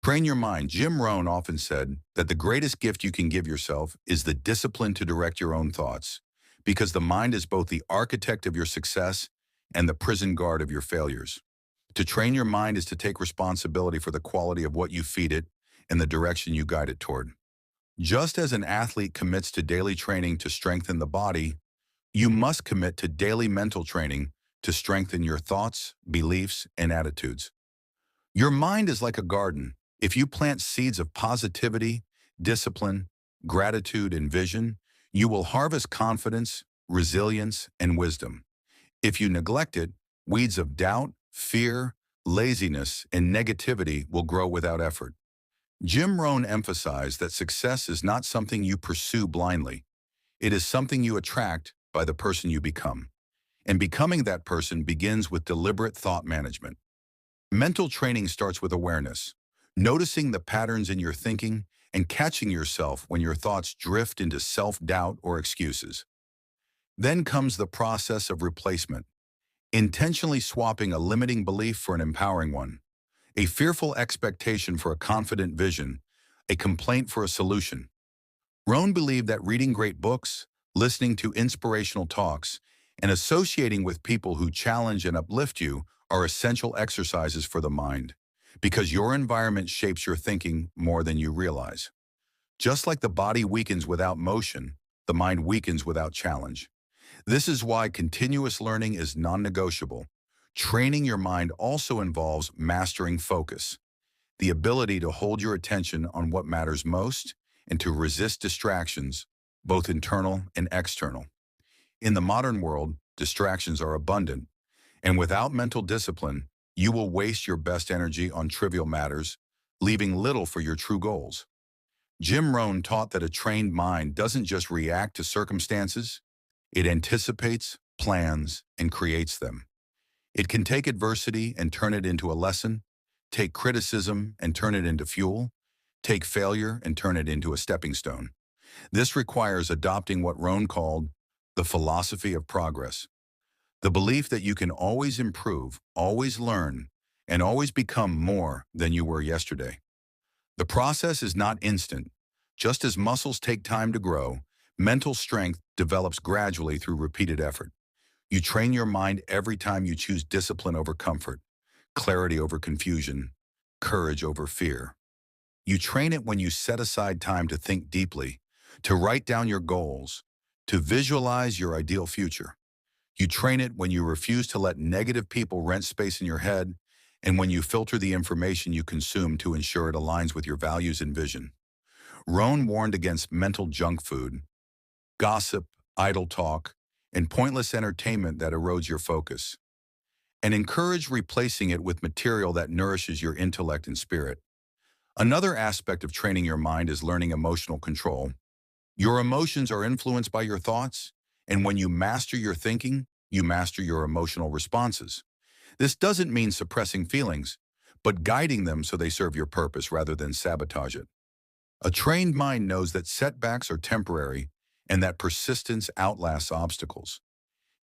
Train your mind. Jim Rohn often said that the greatest gift you can give yourself is the discipline to direct your own thoughts, because the mind is both the architect of your success and the prison guard of your failures. To train your mind is to take responsibility for the quality of what you feed it and the direction you guide it toward. Just as an athlete commits to daily training to strengthen the body, you must commit to daily mental training to strengthen your thoughts, beliefs, and attitudes. Your mind is like a garden. If you plant seeds of positivity, discipline, gratitude, and vision, you will harvest confidence, resilience, and wisdom. If you neglect it, weeds of doubt, fear, laziness, and negativity will grow without effort. Jim Rohn emphasized that success is not something you pursue blindly. It is something you attract by the person you become. And becoming that person begins with deliberate thought management. Mental training starts with awareness, noticing the patterns in your thinking and catching yourself when your thoughts drift into self-doubt or excuses. Then comes the process of replacement, intentionally swapping a limiting belief for an empowering one, a fearful expectation for a confident vision, a complaint for a solution. Rohn believed that reading great books, listening to inspirational talks, and associating with people who challenge and uplift you are essential exercises for the mind, because your environment shapes your thinking more than you realize. Just like the body weakens without motion, the mind weakens without challenge. This is why continuous learning is non-negotiable. Training your mind also involves mastering focus, the ability to hold your attention on what matters most and to resist distractions, both internal and external. In the modern world, distractions are abundant, and without mental discipline, you will waste your best energy on trivial matters, leaving little for your true goals. Jim Rohn taught that a trained mind doesn't just react to circumstances, it anticipates, plans, and creates them. It can take adversity and turn it into a lesson, take criticism and turn it into fuel, take failure and turn it into a stepping stone. This requires adopting what Rohn called the philosophy of progress, the belief that you can always improve, always learn, and always become more than you were yesterday. The process is not instant. Just as muscles take time to grow, mental strength develops gradually through repeated effort. You train your mind every time you choose discipline over comfort, clarity over confusion, courage over fear. You train it when you set aside time to think deeply, to write down your goals, to visualize your ideal future. You train it when you refuse to let negative people rent space in your head, and when you filter the information you consume to ensure it aligns with your values and vision. Rohn warned against mental junk food, gossip, idle talk, and pointless entertainment that erodes your focus, and encouraged replacing it with material that nourishes your intellect and spirit. Another aspect of training your mind is learning emotional control. Your emotions are influenced by your thoughts, and when you master your thinking, you master your emotional responses. This doesn't mean suppressing feelings, but guiding them so they serve your purpose rather than sabotage it. A trained mind knows that setbacks are temporary and that persistence outlasts obstacles.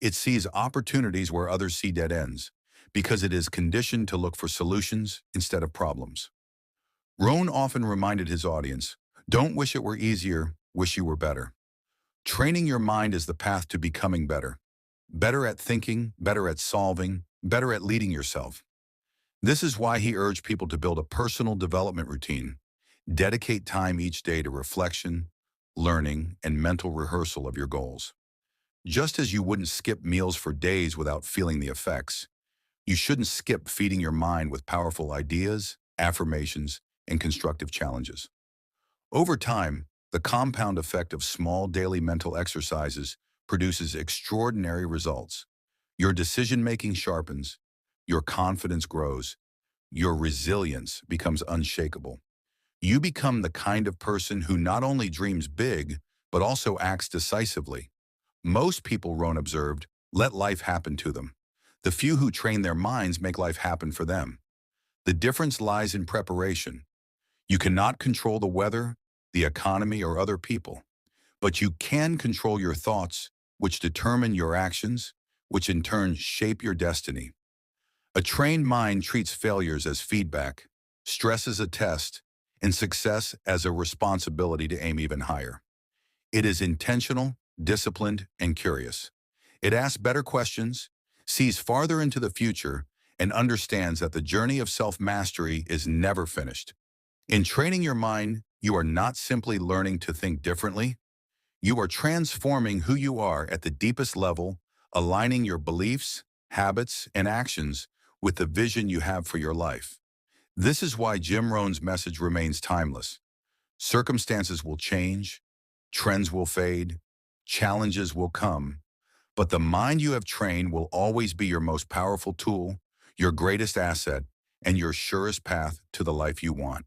It sees opportunities where others see dead ends, because it is conditioned to look for solutions instead of problems. Rohn often reminded his audience, don't wish it were easier, wish you were better. Training your mind is the path to becoming better. Better at thinking, better at solving, better at leading yourself. This is why he urged people to build a personal development routine. Dedicate time each day to reflection, learning, and mental rehearsal of your goals. Just as you wouldn't skip meals for days without feeling the effects, you shouldn't skip feeding your mind with powerful ideas, affirmations, and constructive challenges. Over time, the compound effect of small daily mental exercises produces extraordinary results. Your decision-making sharpens, your confidence grows, your resilience becomes unshakable. You become the kind of person who not only dreams big, but also acts decisively. Most people, Rohn observed, let life happen to them. The few who train their minds make life happen for them. The difference lies in preparation. You cannot control the weather, the economy, or other people, but you can control your thoughts, which determine your actions, which in turn shape your destiny. A trained mind treats failures as feedback, stress as a test, and success as a responsibility to aim even higher. It is intentional, disciplined, and curious. It asks better questions, sees farther into the future, and understands that the journey of self-mastery is never finished. In training your mind, you are not simply learning to think differently, you are transforming who you are at the deepest level, aligning your beliefs, habits, and actions with the vision you have for your life. This is why Jim Rohn's message remains timeless. Circumstances will change, trends will fade, challenges will come, but the mind you have trained will always be your most powerful tool, your greatest asset, and your surest path to the life you want.